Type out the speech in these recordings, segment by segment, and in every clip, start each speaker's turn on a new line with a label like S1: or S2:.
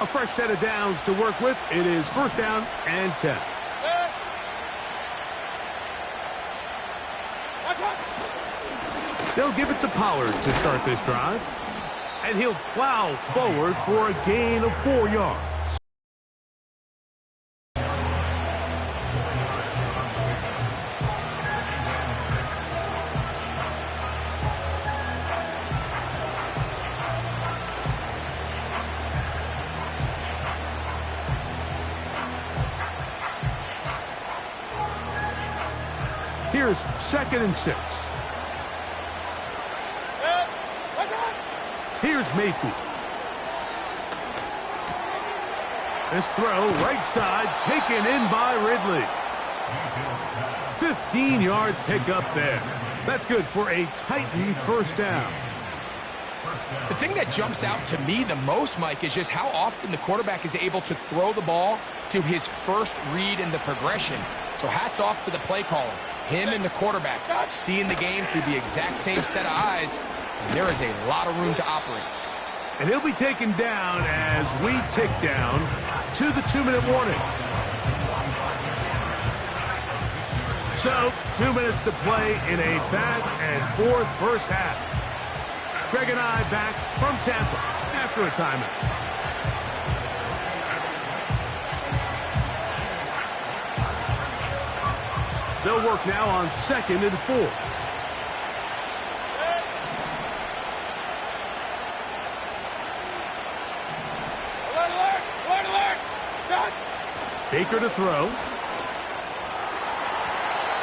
S1: A fresh set of downs to work with. It is first down and 10. They'll give it to Pollard to start this drive. And he'll plow forward for a gain of 4 yards. Here's 2nd and 6. Here's Mayfield. This throw right side taken in by Ridley. 15-yard pickup there. That's good for a Titan first down.
S2: The thing that jumps out to me the most, Mike, is just how often the quarterback is able to throw the ball to his first read in the progression. So hats off to the play caller. Him and the quarterback seeing the game through the exact same set of eyes, and there is a lot of room to operate.
S1: And he'll be taken down as we tick down to the 2-minute warning. So, 2 minutes to play in a back-and-forth first half. Greg and I back from Tampa after a timeout. They'll work now on 2nd and 4. Baker to throw.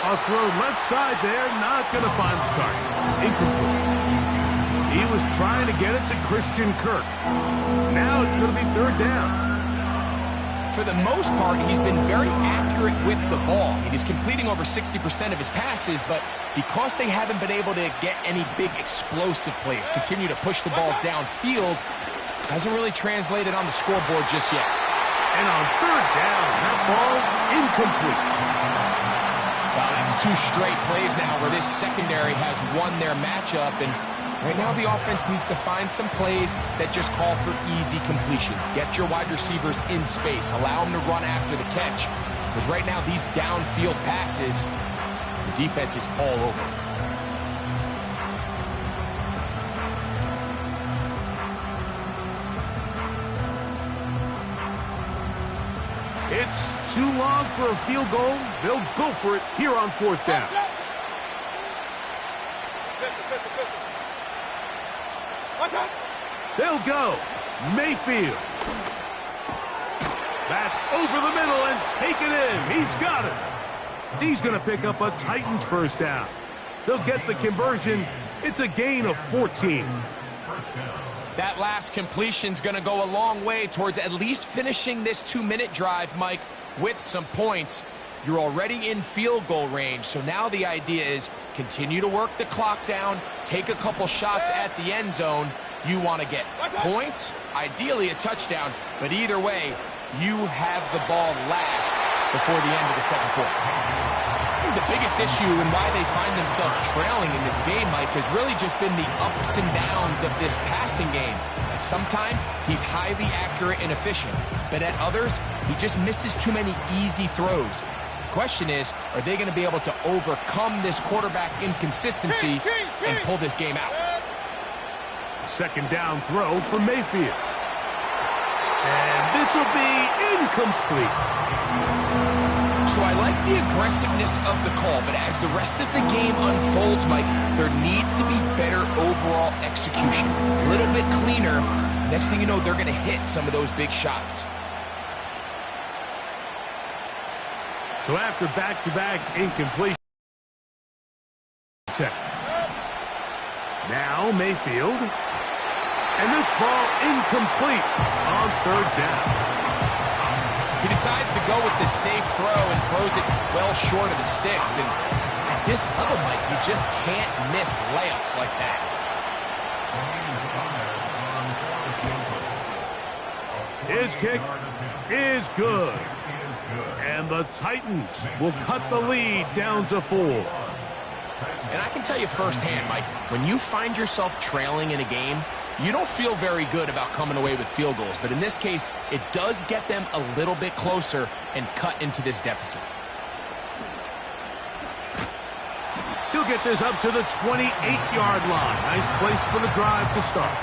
S1: A throw left side there, not going to find the target. Incomplete. He was trying to get it to Christian Kirk. Now it's going to be 3rd down.
S2: For the most part, he's been very accurate with the ball. He's completing over 60% of his passes, but because they haven't been able to get any big explosive plays, continue to push the ball downfield, hasn't really translated on the scoreboard just yet.
S1: And on 3rd down, that ball incomplete.
S2: Well, that's 2 straight plays now where this secondary has won their matchup, and right now the offense needs to find some plays that just call for easy completions. Get your wide receivers in space. Allow them to run after the catch. Because right now these downfield passes, the defense is all over.
S1: It's too long for a field goal. They'll go for it here on 4th down. They'll go. Mayfield. That's over the middle and taken in. He's got it. He's going to pick up a Titans first down. They'll get the conversion. It's a gain of 14.
S2: That last completion's going to go a long way towards at least finishing this 2-minute drive, Mike, with some points. You're already in field goal range, so now the idea is continue to work the clock down, take a couple shots at the end zone. You want to get points, ideally a touchdown, but either way, you have the ball last before the end of the 2nd quarter. I think the biggest issue and why they find themselves trailing in this game, Mike, has really just been the ups and downs of this passing game. At sometimes, he's highly accurate and efficient, but at others, he just misses too many easy throws. The question is, are they going to be able to overcome this quarterback inconsistency and pull this game out?
S1: 2nd down throw for Mayfield. And this will be incomplete.
S2: So I like the aggressiveness of the call, but as the rest of the game unfolds, Mike, there needs to be better overall execution. A little bit cleaner. Next thing you know, they're going to hit some of those big shots.
S1: So after back-to-back incompletion. Now Mayfield. And this ball incomplete on 3rd down.
S2: He decides to go with the safe throw and throws it well short of the sticks. And at this level, Mike, you just can't miss layups like that.
S1: His kick is good. And the Titans will cut the lead down to 4.
S2: And I can tell you firsthand, Mike, when you find yourself trailing in a game, You don't feel very good about coming away with field goals, but in this case, it does get them a little bit closer and cut into this deficit.
S1: He'll get this up to the 28-yard line. Nice place for the drive to start.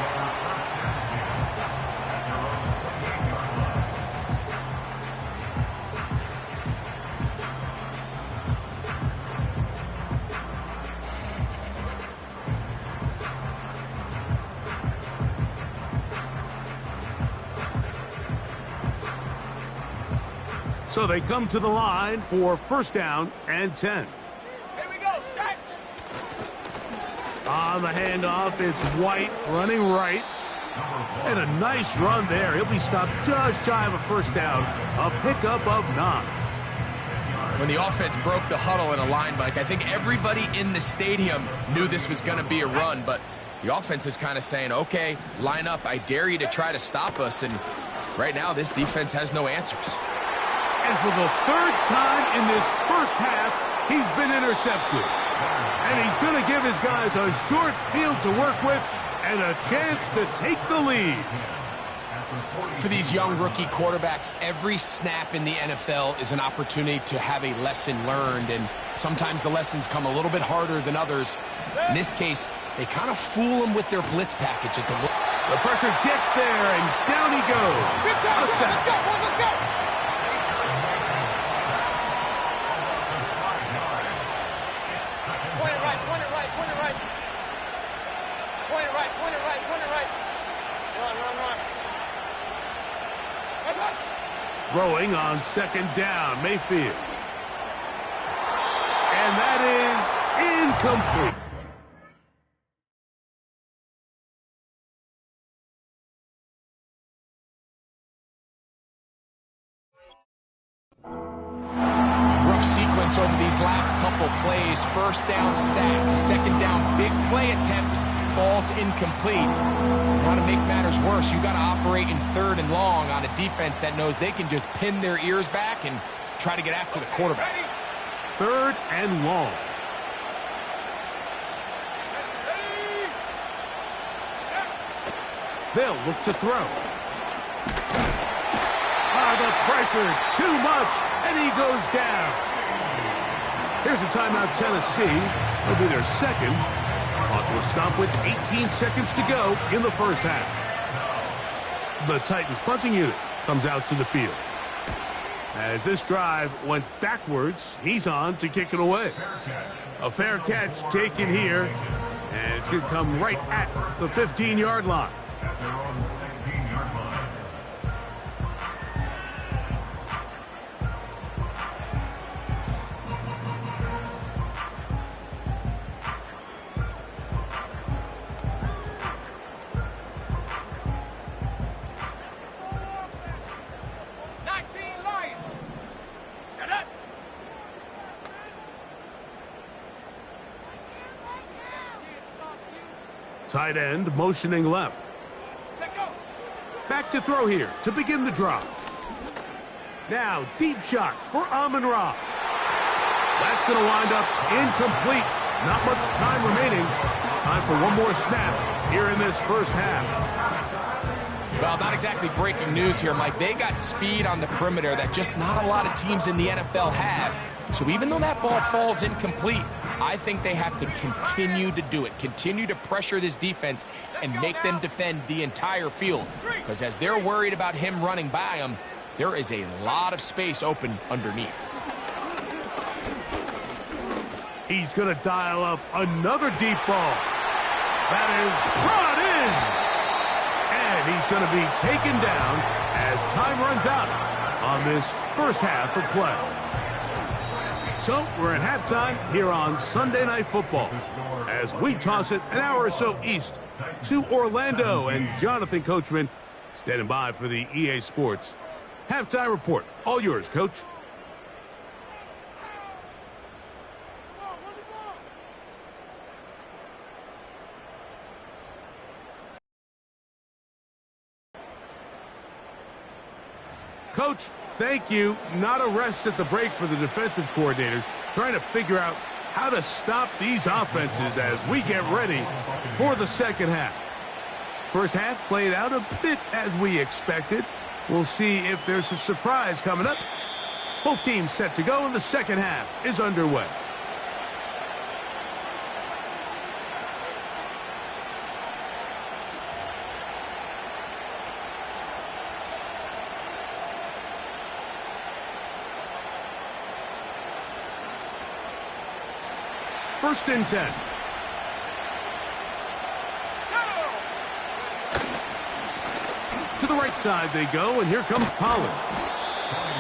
S1: So they come to the line for first down and 10.
S3: Here we go, set.
S1: On the handoff, it's White running right. And a nice run there. He'll be stopped just shy of a first down. A pickup of 9.
S2: When the offense broke the huddle in a line, Mike, I think everybody in the stadium knew this was going to be a run, but the offense is kind of saying, okay, line up. I dare you to try to stop us. And right now, this defense has no answers.
S1: And for the third time in this first half, he's been intercepted. And he's going to give his guys a short field to work with and a chance to take the lead.
S2: For these young rookie quarterbacks, every snap in the NFL is an opportunity to have a lesson learned, and sometimes the lessons come a little bit harder than others. In this case, they kind of fool them with their blitz package.
S1: The pressure gets there, and down he goes. A sack.
S3: Let's go.
S1: Throwing on second down, Mayfield. And that is incomplete.
S2: Rough sequence over these last couple plays. First down sack, second down big play attempt, falls incomplete. Now to make matters worse, you got to operate in third and long on a defense that knows they can just pin their ears back and try to get after the quarterback.
S1: Third and long. They'll look to throw. The pressure, too much, and he goes down. Here's a timeout, Tennessee. It'll be their second. Clock will stop with 18 seconds to go in the first half. The Titans punting unit comes out to the field. As this drive went backwards, he's on to kick it away. A fair catch taken here, and it's going to come right at the 15-yard line. Tight end motioning left. Back to throw here to begin the drop. Now deep shot for Amon-Ra. That's going to wind up incomplete. Not much time remaining. Time for one more snap here in this first half.
S2: Well, not exactly breaking news here, Mike. They got speed on the perimeter that just not a lot of teams in the NFL have. So even though that ball falls incomplete, I think they have to continue to do it. Continue to pressure this defense and make them defend the entire field. Because as they're worried about him running by them, there is a lot of space open underneath.
S1: He's going to dial up another deep ball. That is brought in. And he's going to be taken down as time runs out on this first half of play. So we're at halftime here on Sunday Night Football as we toss it an hour or so east to Orlando, and Jonathan Coachman standing by for the EA Sports halftime report. All yours, Coach. Coach, thank you. Not a rest at the break for the defensive coordinators, trying to figure out how to stop these offenses as we get ready for the second half. First half played out a bit as we expected. We'll see if there's a surprise coming up. Both teams set to go, and the second half is underway. First and 10. To the right side they go, and here comes Pollard.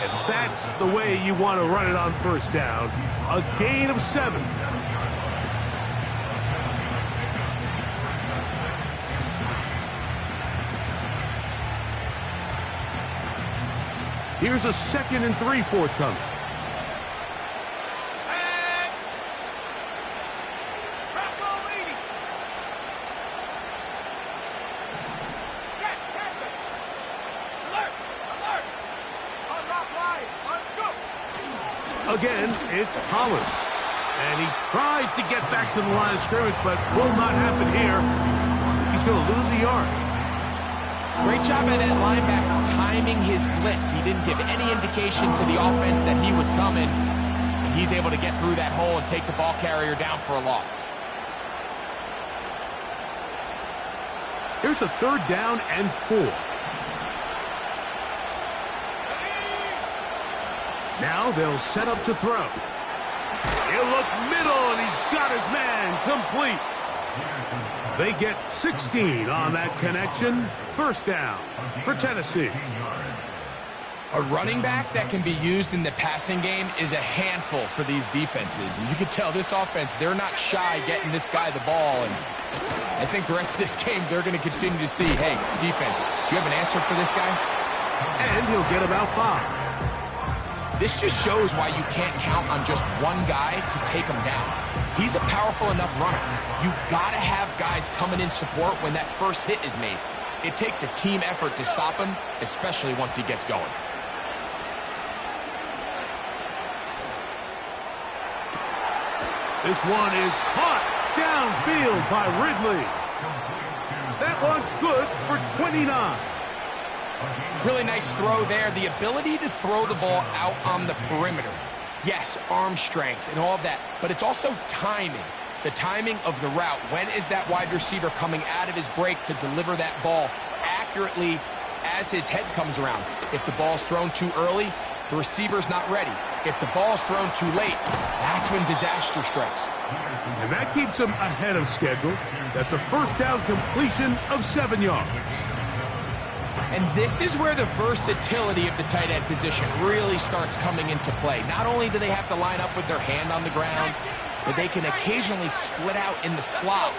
S1: And that's the way you want to run it on first down. A gain of 7. Here's a 2nd and 3 forthcoming. Again, it's Pollard. And he tries to get back to the line of scrimmage, but will not happen here. He's going to lose a yard.
S2: Great job by that linebacker timing his blitz. He didn't give any indication to the offense that he was coming. And he's able to get through that hole and take the ball carrier down for a loss.
S1: Here's a 3rd down and 4. Now they'll set up to throw. He'll look middle, and he's got his man complete. They get 16 on that connection. First down for Tennessee.
S2: A running back that can be used in the passing game is a handful for these defenses. And you can tell this offense, they're not shy getting this guy the ball. And I think the rest of this game, they're going to continue to see, hey, defense, do you have an answer for this guy?
S1: And he'll get about 5.
S2: This just shows why you can't count on just one guy to take him down. He's a powerful enough runner. You got to have guys coming in support when that first hit is made. It takes a team effort to stop him, especially once he gets going.
S1: This one is caught downfield by Ridley. That one good for 29.
S2: Really nice throw there. The ability to throw the ball out on the perimeter. Yes, arm strength and all of that, but it's also timing. The timing of the route. When is that wide receiver coming out of his break to deliver that ball accurately as his head comes around? If the ball's thrown too early, the receiver's not ready. If the ball's thrown too late, that's when disaster strikes.
S1: And that keeps him ahead of schedule. That's a first down completion of 7 yards.
S2: And this is where the versatility of the tight end position really starts coming into play. Not only do they have to line up with their hand on the ground, but they can occasionally split out in the slot.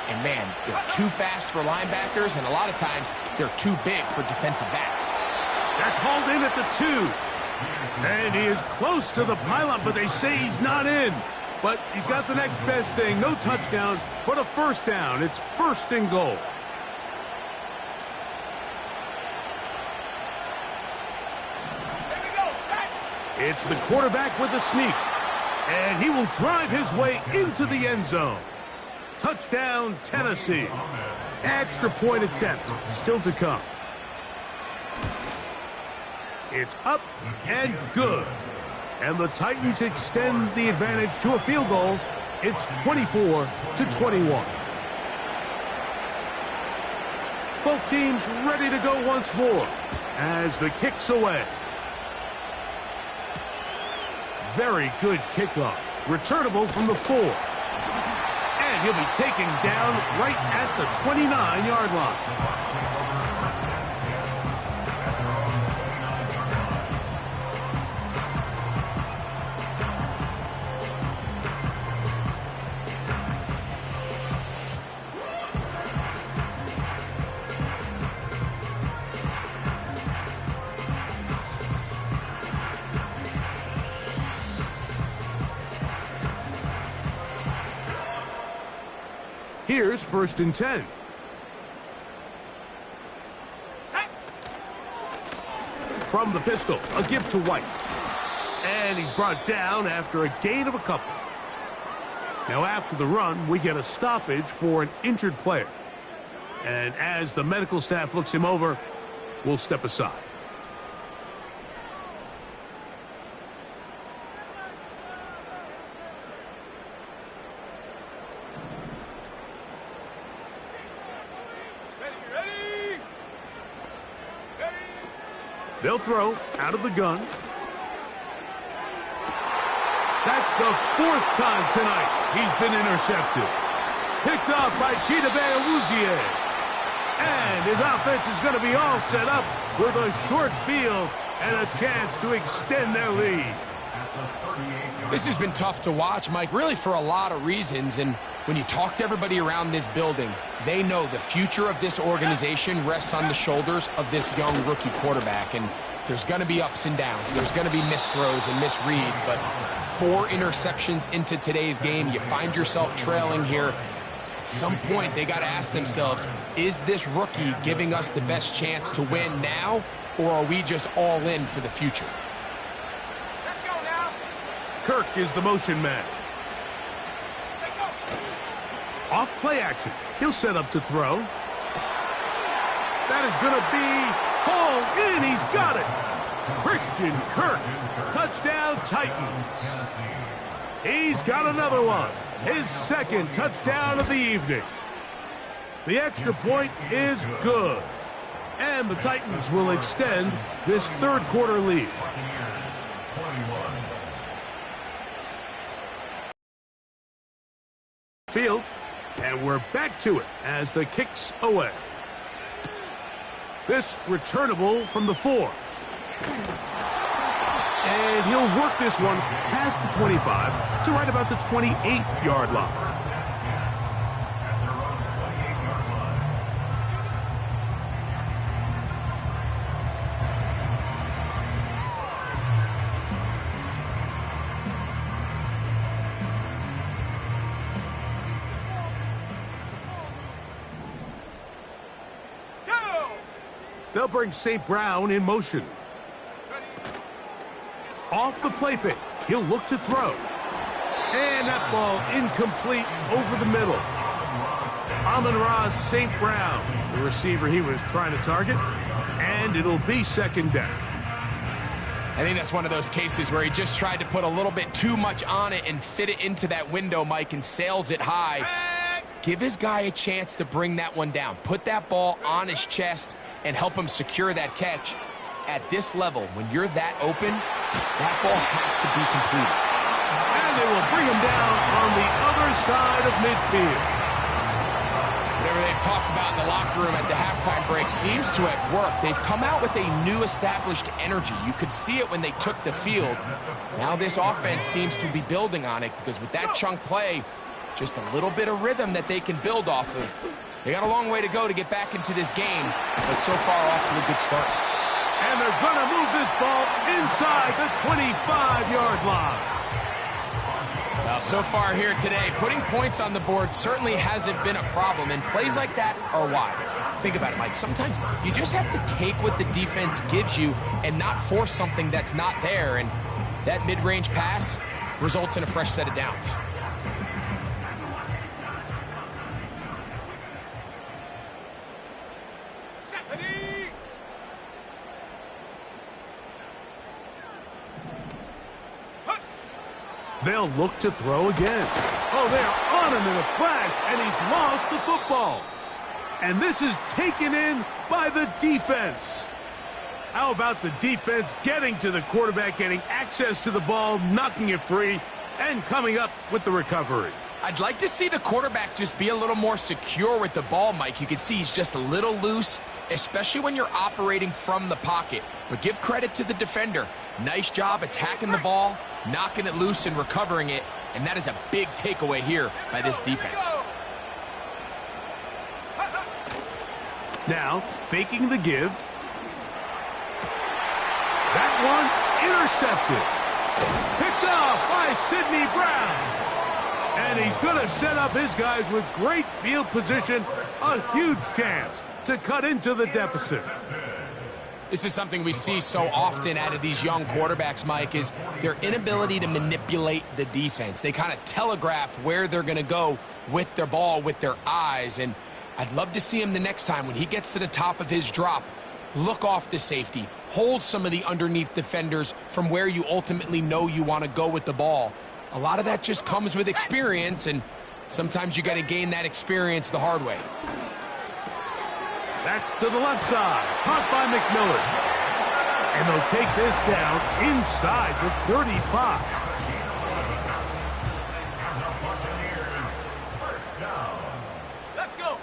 S2: And man, they're too fast for linebackers, and a lot of times they're too big for defensive backs.
S1: That's hauled in at the 2. And he is close to the pylon, but they say he's not in. But he's got the next best thing. No touchdown, but a first down. It's 1st and goal. It's the quarterback with the sneak. And he will drive his way into the end zone. Touchdown, Tennessee. Extra point attempt still to come. It's up and good. And the Titans extend the advantage to a field goal. It's 24-21. Both teams ready to go once more as the kick's away. Very good kickoff. Returnable from the 4. And he'll be taken down right at the 29-yard line. Here's 1st and 10. From the pistol, a give to White. And he's brought down after a gain of a couple. Now after the run, we get a stoppage for an injured player. And as the medical staff looks him over, we'll step aside. They'll throw out of the gun. That's the 4th time tonight he's been intercepted. Picked off by Chidobe Awuzie. And his offense is going to be all set up with a short field and a chance to extend their lead.
S2: This has been tough to watch, Mike, really for a lot of reasons. And when you talk to everybody around this building, they know the future of this organization rests on the shoulders of this young rookie quarterback. And there's going to be ups and downs. There's going to be missed throws and misreads. But 4 interceptions into today's game, you find yourself trailing here. At some point, they got to ask themselves, is this rookie giving us the best chance to win now, or are we just all in for the future?
S3: Let's go now.
S1: Kirk is the motion man. Off play action. He'll set up to throw. That is going to be hauled in. He's got it. Christian Kirk. Touchdown Titans. He's got another one. His 2nd touchdown of the evening. The extra point is good. And the Titans will extend this 3rd quarter lead. Field. And we're back to it as the kick's away. This returnable from the 4. And he'll work this one past the 25 to right about the 28-yard line. They'll bring St. Brown in motion. Off the play fake. He'll look to throw. And that ball incomplete over the middle. Amon-Ra St. Brown, the receiver he was trying to target. And it'll be 2nd down.
S2: I think that's one of those cases where he just tried to put a little bit too much on it and fit it into that window, Mike, and sails it high. Give his guy a chance to bring that one down. Put that ball on his chest and help him secure that catch. At this level, when you're that open, that ball has to be completed.
S1: And they will bring him down on the other side of midfield.
S2: Whatever they've talked about in the locker room at the halftime break seems to have worked. They've come out with a new established energy. You could see it when they took the field. Now this offense seems to be building on it because with that chunk play, just a little bit of rhythm that they can build off of. They got a long way to go to get back into this game, but so far off to a good start.
S1: And they're going to move this ball inside the 25-yard line.
S2: Well, so far here today, putting points on the board certainly hasn't been a problem, and plays like that are why. Think about it, Mike. Sometimes you just have to take what the defense gives you and not force something that's not there, and that mid-range pass results in a fresh set of downs.
S1: They'll look to throw again. Oh, they're on him in a flash, and he's lost the football. And this is taken in by the defense. How about the defense getting to the quarterback, getting access to the ball, knocking it free, and coming up with the recovery?
S2: I'd like to see the quarterback just be a little more secure with the ball, Mike. You can see he's just a little loose, especially when you're operating from the pocket. But give credit to the defender. Nice job attacking the ball, knocking it loose and recovering it, and that is a big takeaway here by this defense.
S1: Now, faking the give. That one intercepted. Picked off by Sidney Brown. And he's going to set up his guys with great field position. A huge chance to cut into the deficit.
S2: This is something we see so often out of these young quarterbacks, Mike, is their inability to manipulate the defense. They kind of telegraph where they're going to go with their ball, with their eyes. And I'd love to see him the next time when he gets to the top of his drop. Look off the safety. Hold some of the underneath defenders from where you ultimately know you want to go with the ball. A lot of that just comes with experience, and sometimes you got to gain that experience the hard way.
S1: That's to the left side. Caught by McMillan. And they'll take this down inside the 35.
S3: Let's go.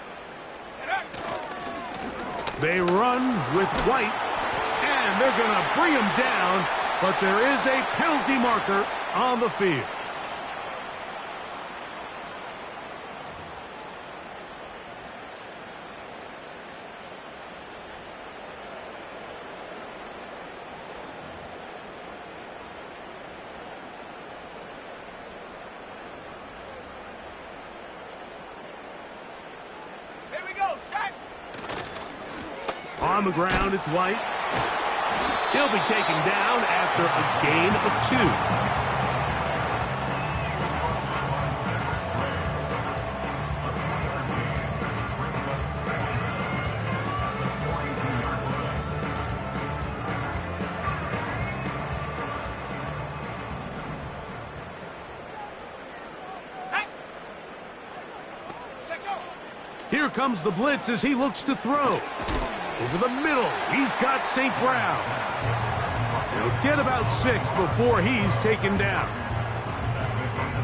S1: They run with White, and they're going to bring him down, but there is a penalty marker on the field. On the ground, it's White. He'll be taken down after a gain of 2. Here comes the blitz as he looks to throw. Over the middle, he's got St. Brown. He'll get about 6 before he's taken down.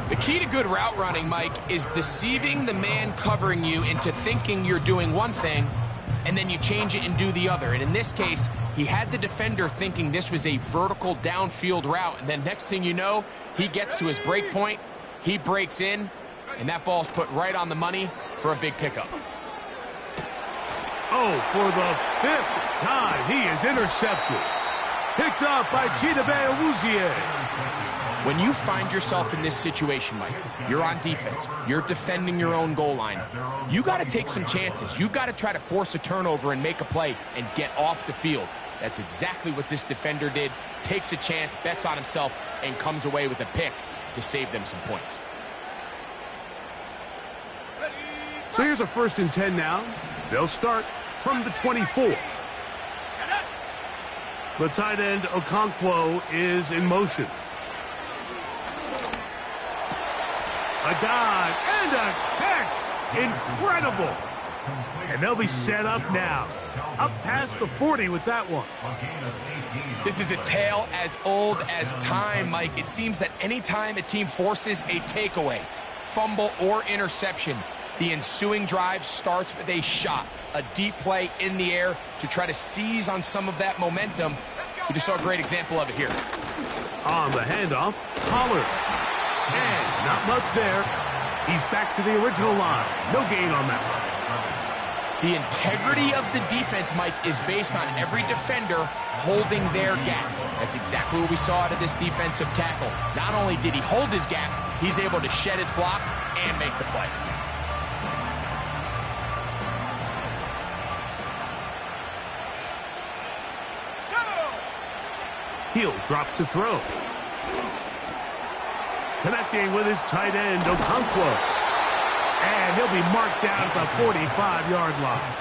S2: The key to good route running, Mike, is deceiving the man covering you into thinking you're doing one thing, and then you change it and do the other. And in this case, he had the defender thinking this was a vertical downfield route, and then next thing you know, he gets to his break point, he breaks in, and that ball's put right on the money for a big pickup.
S1: Oh, for the 5th time, he is intercepted. Picked up by Chidobe Awuzie.
S2: When you find yourself in this situation, Mike, you're on defense, you're defending your own goal line, you got to take some chances. You've got to try to force a turnover and make a play and get off the field. That's exactly what this defender did. Takes a chance, bets on himself, and comes away with a pick to save them some points.
S1: So here's a 1st and 10 now. They'll start from the 24. The tight end, Okonkwo, is in motion. A dive and a catch. Incredible. And they'll be set up now. Up past the 40 with that one.
S2: This is a tale as old as time, Mike. It seems that anytime a team forces a takeaway, fumble, or interception, the ensuing drive starts with a shot, a deep play in the air to try to seize on some of that momentum. We just saw a great example of it here.
S1: On the handoff, Pollard. And not much there. He's back to the original line. No gain on that one.
S2: The integrity of the defense, Mike, is based on every defender holding their gap. That's exactly what we saw out of this defensive tackle. Not only did he hold his gap, he's able to shed his block and make the play.
S1: He'll drop to throw. Connecting with his tight end, Okonkwo. And he'll be marked down at the 45-yard line.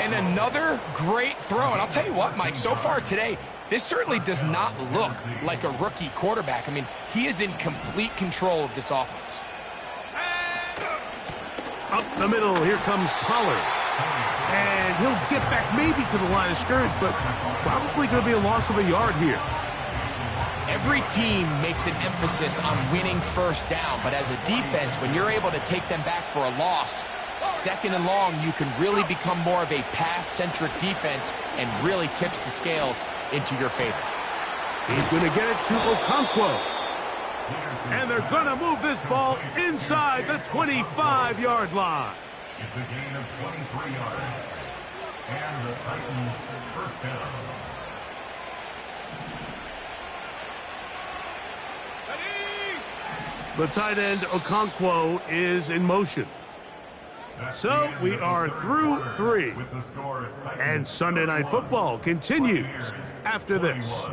S2: And another great throw. And I'll tell you what, Mike, so far today, this certainly does not look like a rookie quarterback. I mean, he is in complete control of this offense.
S1: Up the middle, here comes Pollard. And he'll get back maybe to the line of scrimmage, but probably going to be a loss of a yard here.
S2: Every team makes an emphasis on winning first down, but as a defense, when you're able to take them back for a loss, 2nd and long, you can really become more of a pass-centric defense and really tips the scales into your favor.
S1: He's going to get it to Okonkwo. And they're going to move this ball inside the 25-yard line.
S4: It's a gain of 23 yards. And the Titans first down.
S1: The tight end, Okonkwo, is in motion. So we are through 3. And Sunday Night Football continues after this.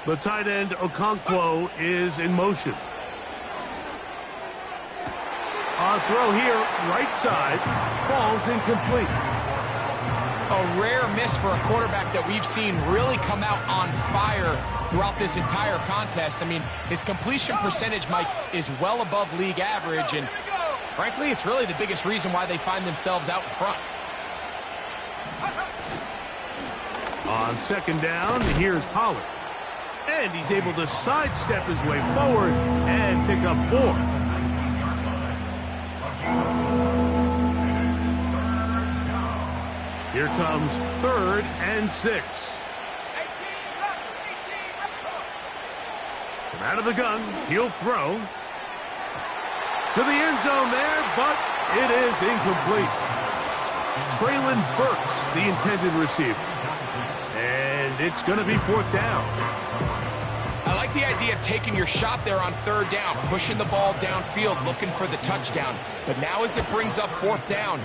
S1: The tight end, Okonkwo, is in motion. A throw here, right side, falls incomplete.
S2: A rare miss for a quarterback that we've seen really come out on fire throughout this entire contest. I mean, his completion percentage, Mike, is well above league average, and frankly, it's really the biggest reason why they find themselves out in front.
S1: On second down, here's Pollard. And he's able to sidestep his way forward and pick up 4. Here comes 3rd and 6. From out of the gun, he'll throw to the end zone there, but it is incomplete. Traylon Burks, the intended receiver. And it's going to be 4th down.
S2: I like the idea of taking your shot there on 3rd down, pushing the ball downfield, looking for the touchdown. But now as it brings up 4th down,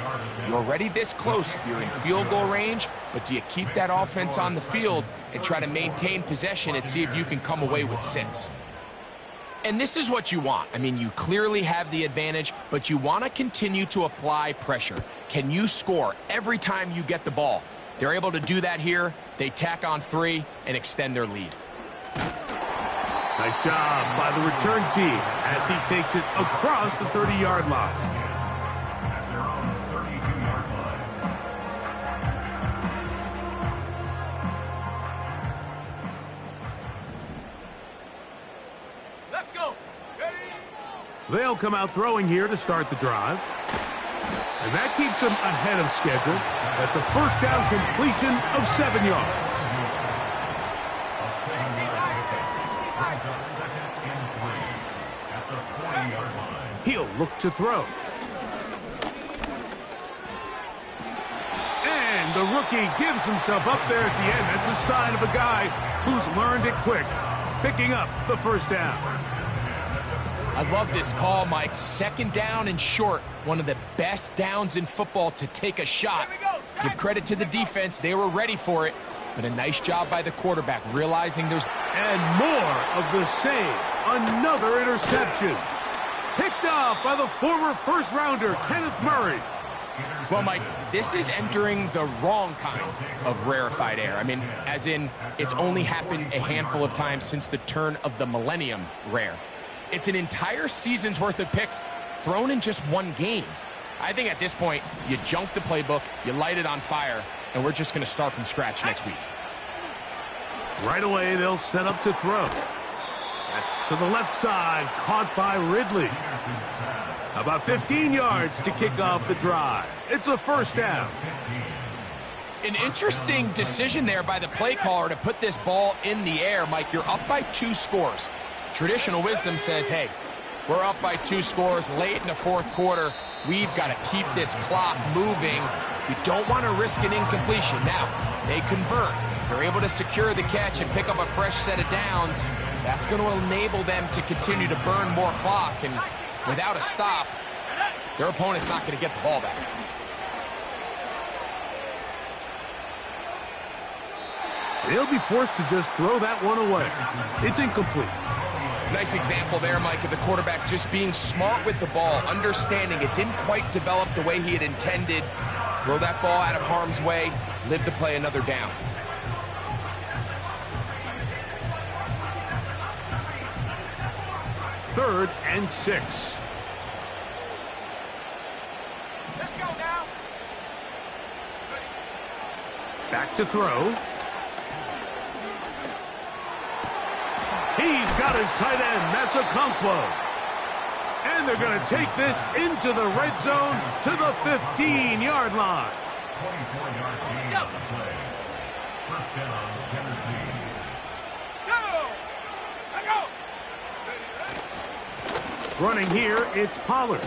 S2: you're already this close. You're in field goal range, but do you keep that offense on the field and try to maintain possession and see if you can come away with 6? And this is what you want. I mean, you clearly have the advantage, but you want to continue to apply pressure. Can you score every time you get the ball? They're able to do that here. They tack on 3 and extend their lead.
S1: Nice job by the return team as he takes it across the 30-yard line.
S4: At their own 32-yard line.
S3: Let's go.
S1: They'll come out throwing here to start the drive. And that keeps them ahead of schedule. That's a 1st down completion of 7 yards. He'll look to throw. And the rookie gives himself up there at the end. That's a sign of a guy who's learned it quick, picking up the 1st down.
S2: I love this call, Mike. 2nd down and short. One of the best downs in football to take a shot. Give credit to the defense. They were ready for it. But a nice job by the quarterback, realizing there's...
S1: And more of the same. Another interception. Picked off by the former 1st-rounder, Kenneth Murray.
S2: Well, Mike, this is entering the wrong kind of rarefied air. I mean, as in, it's only happened a handful of times since the turn of the millennium rare. It's an entire season's worth of picks thrown in just one game. I think at this point, you junk the playbook, you light it on fire, and we're just going to start from scratch next week.
S1: Right away, they'll set up to throw. That's to the left side, caught by Ridley. About 15 yards to kick off the drive. It's a 1st down.
S2: An interesting decision there by the play caller to put this ball in the air. Mike, you're up by 2 scores. Traditional wisdom says, hey, we're up by 2 scores late in the 4th quarter. We've got to keep this clock moving. You don't want to risk an incompletion. Now, they convert. They're able to secure the catch and pick up a fresh set of downs. That's going to enable them to continue to burn more clock. And without a stop, their opponent's not going to get the ball back.
S1: They'll be forced to just throw that one away. It's incomplete.
S2: Nice example there, Mike, of the quarterback just being smart with the ball, understanding it didn't quite develop the way he had intended. Throw that ball out of harm's way, live to play another down.
S1: Third and 6.
S3: Let's go now.
S1: Back to throw. He's got his tight end. That's Okonkwo. And they're going to take this into the red zone to the 15-yard line.
S4: 24-yard gain on the play. 1st down, Tennessee.
S3: Go! Let go!
S1: Running here, it's Pollard.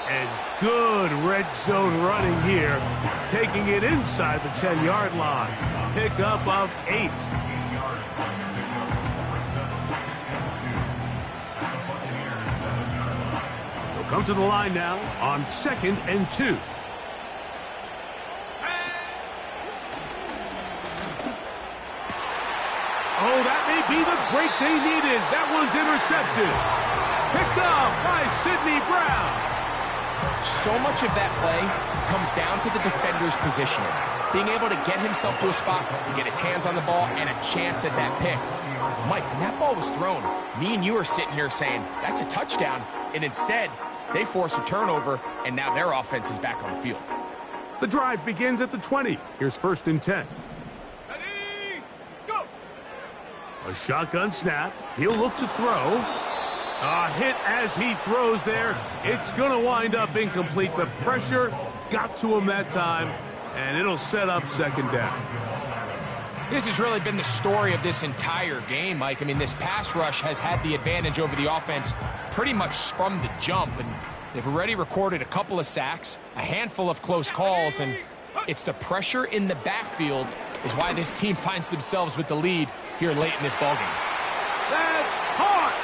S1: And good red zone running here, taking it inside the 10-yard line. Pickup of 8. They'll come to the line now on 2nd and 2. Oh, that may be the break they needed. That one's intercepted. Picked off by Sidney Brown.
S2: So much of that play comes down to the defender's positioning. Being able to get himself to a spot, to get his hands on the ball, and a chance at that pick. Mike, when that ball was thrown, me and you are sitting here saying, that's a touchdown. And instead, they force a turnover, and now their offense is back on the field.
S1: The drive begins at the 20. Here's 1st and 10.
S3: Ready, go!
S1: A shotgun snap. He'll look to throw. A hit as he throws there. It's going to wind up incomplete. The pressure got to him that time, and it'll set up 2nd down.
S2: This has really been the story of this entire game, Mike. I mean, this pass rush has had the advantage over the offense pretty much from the jump, and they've already recorded a couple of sacks, a handful of close calls, and it's the pressure in the backfield is why this team finds themselves with the lead here late in this ballgame.
S1: That's caught!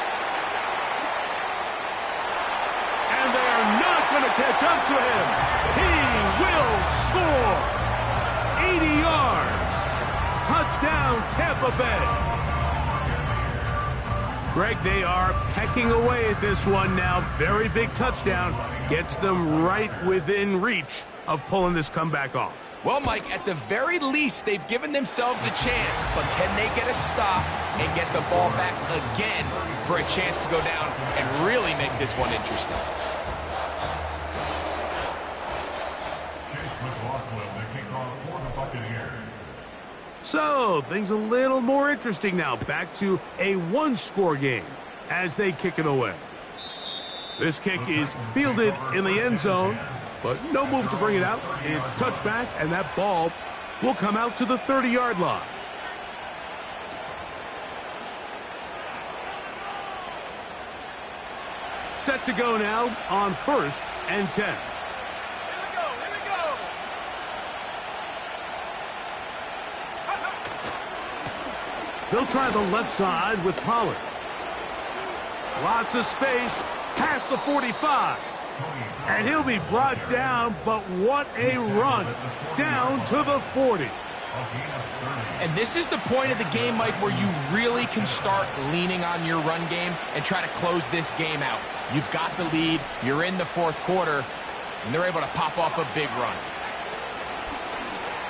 S1: And they are not going to catch up to him. He will score. 80 yards. Touchdown, Tampa Bay. Greg, they are pecking away at this one now. Very big touchdown. Gets them right within reach of pulling this comeback off.
S2: Well, Mike, at the very least, they've given themselves a chance, but can they get a stop and get the ball back again for a chance to go down and really make this one interesting?
S1: So, things a little more interesting now. Back to a one-score game as they kick it away. This kick is fielded in the end zone, but no move to bring it out. It's touchback, and that ball will come out to the 30-yard line. Set to go now on 1st and 10. They'll try the left side with Pollard. Lots of space past the 45. And he'll be brought down, but what a run. Down to the 40.
S2: And this is the point of the game, Mike, where you really can start leaning on your run game and try to close this game out. You've got the lead, you're in the 4th quarter, and they're able to pop off a big run.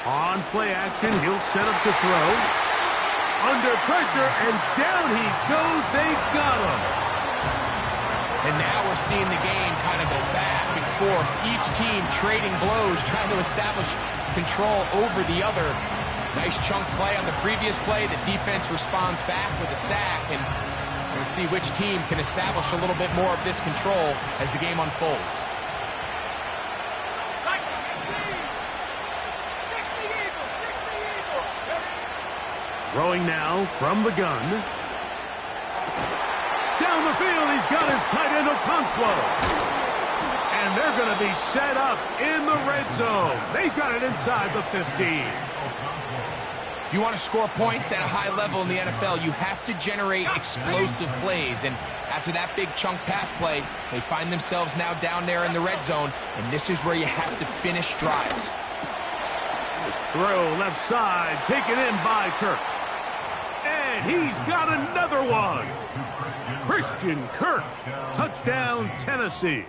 S1: On play action, he'll set up to throw. Under pressure, and down he goes. They got him.
S2: And now we're seeing the game kind of go back and forth. Each team trading blows, trying to establish control over the other. Nice chunk play on the previous play. The defense responds back with a sack, and we'll see which team can establish a little bit more of this control as the game unfolds.
S1: Throwing now from the gun. Down the field, he's got his tight end Okonkwo. And they're going to be set up in the red zone. They've got it inside the 15.
S2: If you want to score points at a high level in the NFL, you have to generate explosive plays. And after that big chunk pass play, they find themselves now down there in the red zone. And this is where you have to finish drives.
S1: Throw left side, taken in by Kirk. And he's got another one. Christian Kirk, touchdown Tennessee.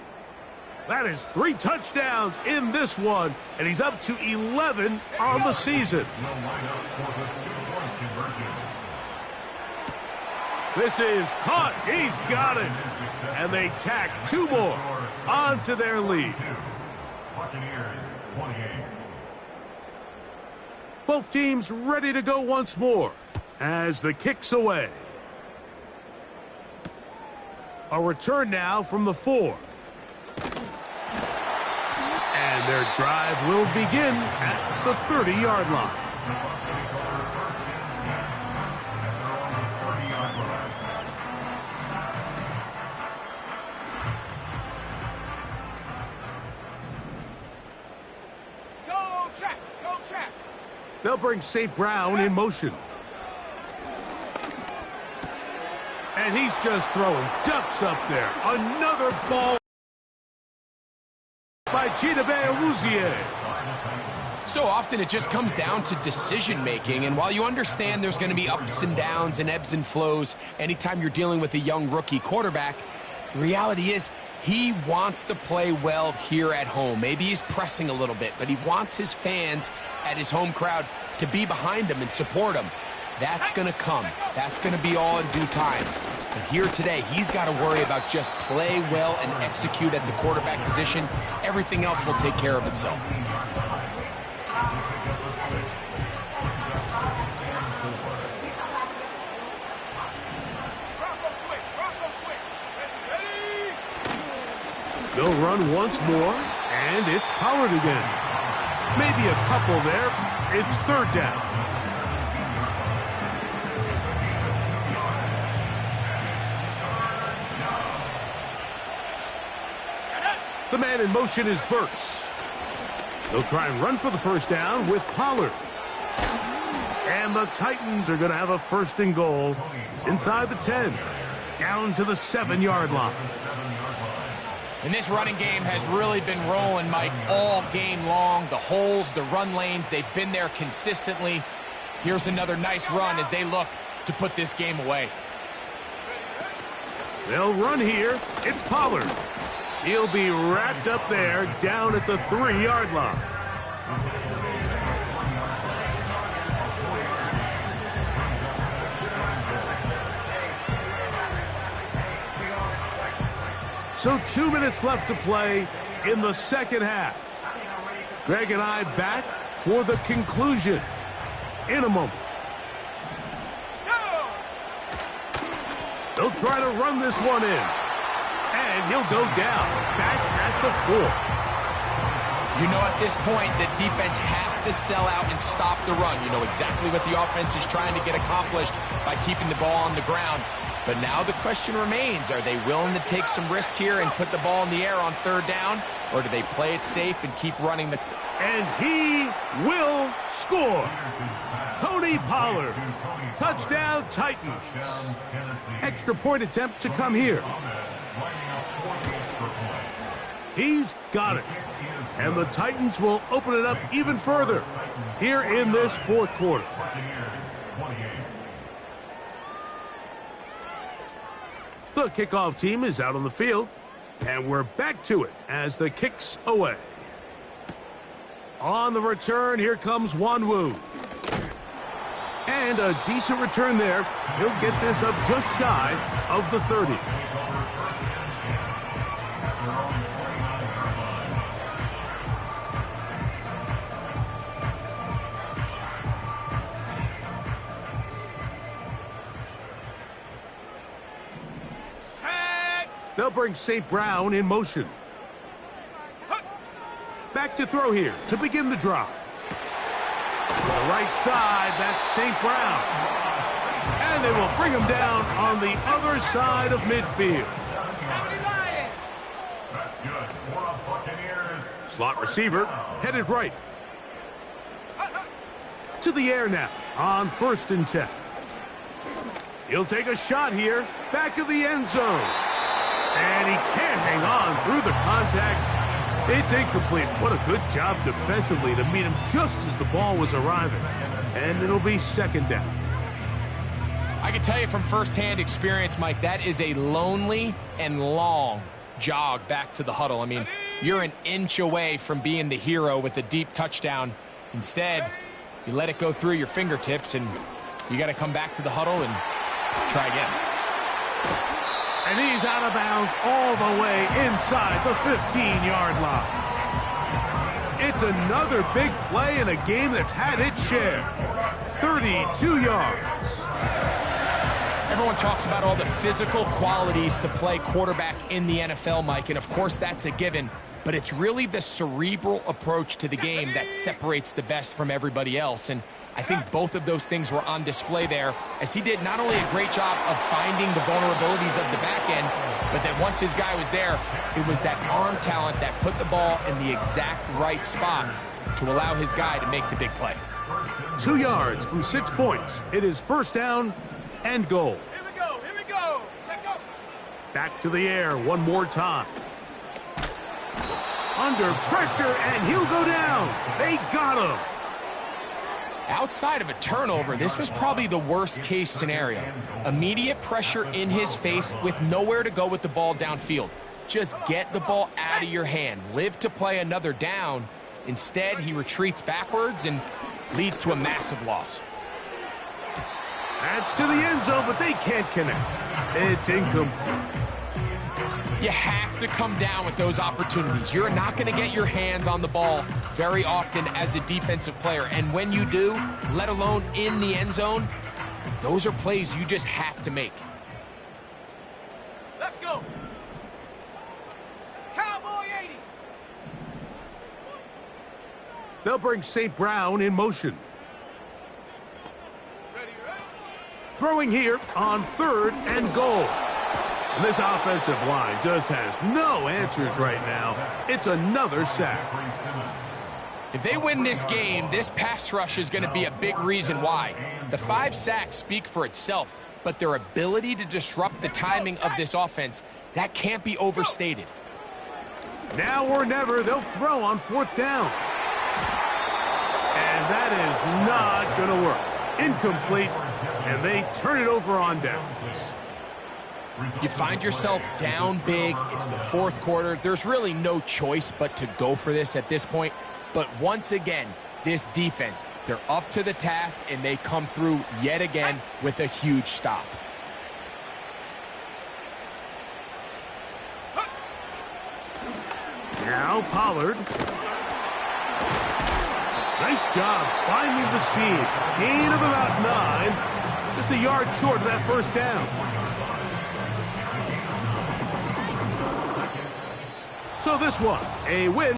S1: That is 3 touchdowns in this one, and he's up to 11 on the season. This is caught. He's got it. And they tack 2 more onto their lead. Both teams ready to go once more as the kick's away. A return now from the 4. And their drive will begin at the 30-yard line.
S3: Go track, go track.
S1: They'll bring St. Brown in motion. And he's just throwing ducks up there. Another ball by Chidobe Awuzie.
S2: So often it just comes down to decision-making, and while you understand there's going to be ups and downs and ebbs and flows anytime you're dealing with a young rookie quarterback, the reality is he wants to play well here at home. Maybe he's pressing a little bit, but he wants his fans at his home crowd to be behind him and support him. That's going to come. That's going to be all in due time. But here today, he's got to worry about just play well and execute at the quarterback position. Everything else will take care of itself.
S1: They'll run once more, and it's Pollard again. Maybe a couple there. It's third down. The man in motion is Burks. They'll try and run for the first down with Pollard. And the Titans are going to have a first and goal. It's inside the 10, down to the 7-yard line.
S2: And this running game has really been rolling, Mike, all game long. The holes, the run lanes, they've been there consistently. Here's another nice run as they look to put this game away.
S1: They'll run here. It's Pollard. He'll be wrapped up there down at the 3-yard line. So 2 minutes left to play in the second half. Greg and I back for the conclusion in a moment. They'll try to run this one in. And he'll go down back at the 4.
S2: You know, at this point, the defense has to sell out and stop the run. You know exactly what the offense is trying to get accomplished by keeping the ball on the ground. But now the question remains, are they willing to take some risk here and put the ball in the air on third down? Or do they play it safe and keep running the...
S1: And he will score. Tony Pollard. Touchdown, Titans. Extra point attempt to come here. He's got it. And the Titans will open it up even further here in this fourth quarter. The kickoff team is out on the field, and we're back to it as the kick's away. On the return, here comes Wanwu. And a decent return there. He'll get this up just shy of the 30. They'll bring St. Brown in motion. Back to throw here to begin the drive. To the right side, that's St. Brown. And they will bring him down on the other side of midfield.
S4: That's good. For the Buccaneers.
S1: Slot receiver headed right. To the air now on 1st and 10. He'll take a shot here. Back of the end zone. And he can't hang on through the contact. It's incomplete. What a good job defensively to meet him just as the ball was arriving. And it'll be second down.
S2: I can tell you from firsthand experience, Mike, that is a lonely and long jog back to the huddle. I mean, you're an inch away from being the hero with a deep touchdown. Instead, you let it go through your fingertips, and you got to come back to the huddle and try again.
S1: And he's out of bounds all the way inside the 15-yard line. It's another big play in a game that's had its share. 32 yards.
S2: Everyone talks about all the physical qualities to play quarterback in the NFL, Mike, and of course that's a given, but it's really the cerebral approach to the game that separates the best from everybody else, and I think both of those things were on display there, as he did not only a great job of finding the vulnerabilities of the back end, but that once his guy was there, it was that arm talent that put the ball in the exact right spot to allow his guy to make the big play.
S1: 2 yards from 6 points. It is first down and goal.
S3: Here we go, here we go. Check up.
S1: Back to the air one more time. Under pressure, and he'll go down. They got him.
S2: Outside of a turnover, this was probably the worst-case scenario. Immediate pressure in his face with nowhere to go with the ball downfield. Just get the ball out of your hand. Live to play another down. Instead, he retreats backwards and leads to a massive loss.
S1: That's to the end zone, but they can't connect. It's incomplete.
S2: You have to come down with those opportunities. You're not going to get your hands on the ball very often as a defensive player. And when you do, let alone in the end zone, those are plays you just have to make.
S3: Let's go. Cowboy 80.
S1: They'll bring St. Brown in motion.
S3: Ready, ready.
S1: Throwing here on 3rd and goal. And this offensive line just has no answers right now. It's another sack.
S2: If they win this game, this pass rush is going to be a big reason why. The 5 sacks speak for itself, but their ability to disrupt the timing of this offense, that can't be overstated.
S1: Now or never, they'll throw on 4th down. And that is not going to work. Incomplete, and they turn it over on downs.
S2: You find yourself down big. It's the 4th quarter. There's really no choice but to go for this at this point. But once again, this defense, they're up to the task, and they come through yet again with a huge stop.
S1: Now Pollard. Nice job finding the seam. Gain of about 9. Just a yard short of that 1st down. So this one, a win.